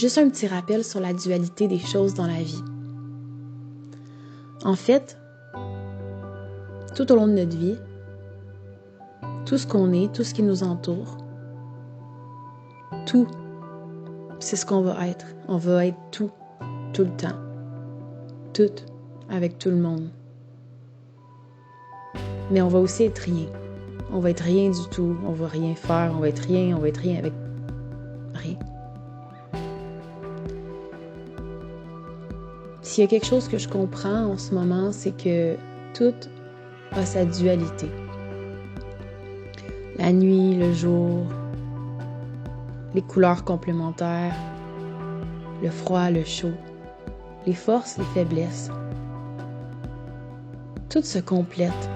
juste un petit rappel sur la dualité des choses dans la vie. En fait, tout au long de notre vie, tout ce qu'on est, tout ce qui nous entoure, tout, c'est ce qu'on va être. On va être tout le temps. Tout, avec tout le monde. Mais on va aussi être rien. On va être rien du tout. On va rien faire. On va être rien avec rien. S'il y a quelque chose que je comprends en ce moment, c'est que tout a sa dualité. La nuit, le jour, les couleurs complémentaires, le froid, le chaud, les forces, les faiblesses. Tout se complète.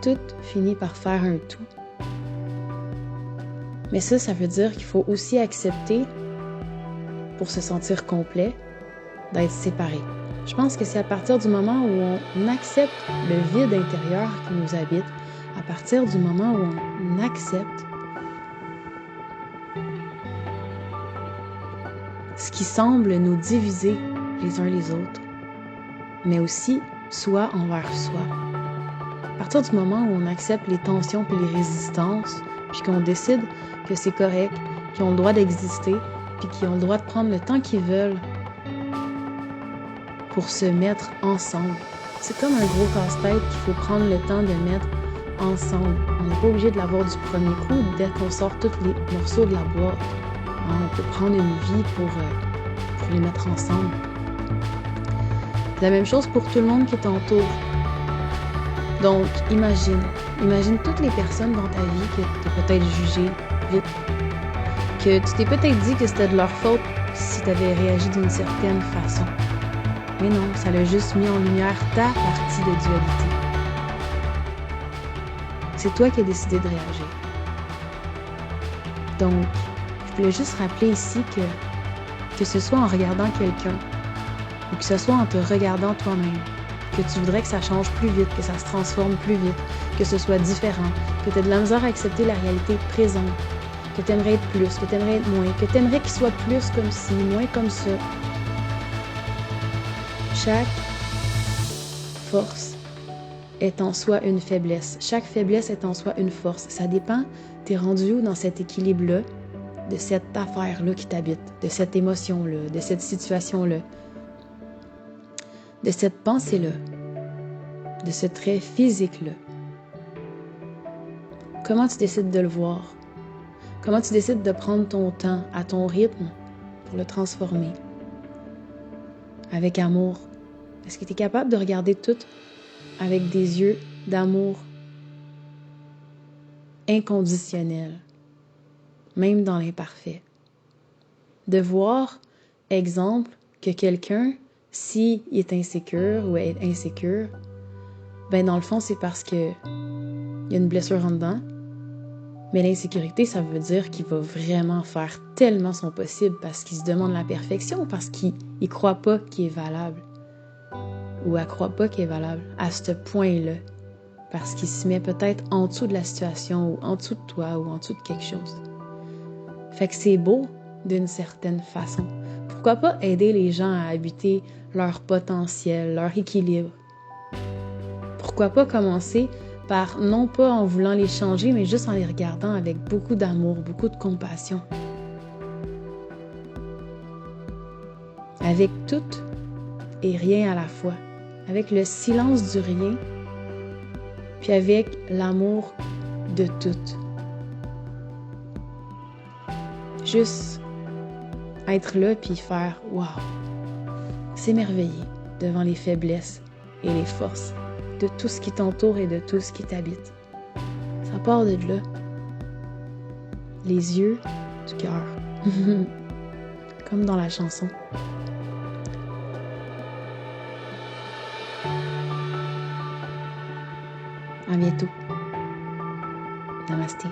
Tout finit par faire un tout. Mais ça veut dire qu'il faut aussi accepter, pour se sentir complet, d'être séparé. Je pense que c'est à partir du moment où on accepte le vide intérieur qui nous habite, à partir du moment où on accepte ce qui semble nous diviser les uns les autres, mais aussi soi envers soi. À partir du moment où on accepte les tensions puis les résistances, puis qu'on décide que c'est correct, qu'ils ont le droit d'exister, puis qu'ils ont le droit de prendre le temps qu'ils veulent pour se mettre ensemble. C'est comme un gros casse-tête qu'il faut prendre le temps de mettre ensemble. On n'est pas obligé de l'avoir du premier coup dès qu'on sort tous les morceaux de la boîte. On peut prendre une vie pour les mettre ensemble. C'est la même chose pour tout le monde qui t'entoure. Donc, imagine toutes les personnes dans ta vie que tu as peut-être jugées vite, que tu t'es peut-être dit que c'était de leur faute si tu avais réagi d'une certaine façon. Mais non, ça l'a juste mis en lumière ta partie de dualité. C'est toi qui as décidé de réagir. Donc, je voulais juste rappeler ici que ce soit en regardant quelqu'un ou que ce soit en te regardant toi-même, que tu voudrais que ça change plus vite, que ça se transforme plus vite, que ce soit différent, que tu as de la misère à accepter la réalité présente, que tu aimerais être plus, que tu aimerais être moins, que tu aimerais qu'il soit plus comme ci, moins comme ça. Chaque force est en soi une faiblesse. Chaque faiblesse est en soi une force. Ça dépend, t'es rendu où dans cet équilibre-là, de cette affaire-là qui t'habite, de cette émotion-là, de cette situation-là, de cette pensée-là, de ce trait physique-là. Comment tu décides de le voir? Comment tu décides de prendre ton temps, à ton rythme, pour le transformer? Avec amour. Est-ce que tu es capable de regarder tout avec des yeux d'amour inconditionnel, même dans l'imparfait? De voir, exemple, que quelqu'un, s'il est insécure ou est insécure, ben dans le fond, c'est parce que il y a une blessure en dedans. Mais l'insécurité, ça veut dire qu'il va vraiment faire tellement son possible parce qu'il se demande la perfection, parce qu'il ne croit pas qu'il est valable. Ou elle croit pas qu'il est valable à ce point-là. Parce qu'il se met peut-être en dessous de la situation, ou en dessous de toi, ou en dessous de quelque chose. Fait que c'est beau d'une certaine façon. Pourquoi pas aider les gens à habiter leur potentiel, leur équilibre? Pourquoi pas commencer par, non pas en voulant les changer, mais juste en les regardant avec beaucoup d'amour, beaucoup de compassion. Avec tout et rien à la fois. Avec le silence du rien, puis avec l'amour de tout. Juste être là puis faire « wow ». S'émerveiller devant les faiblesses et les forces de tout ce qui t'entoure et de tout ce qui t'habite. Ça part de là. Les yeux du cœur. Comme dans la chanson. À bientôt. Namasté.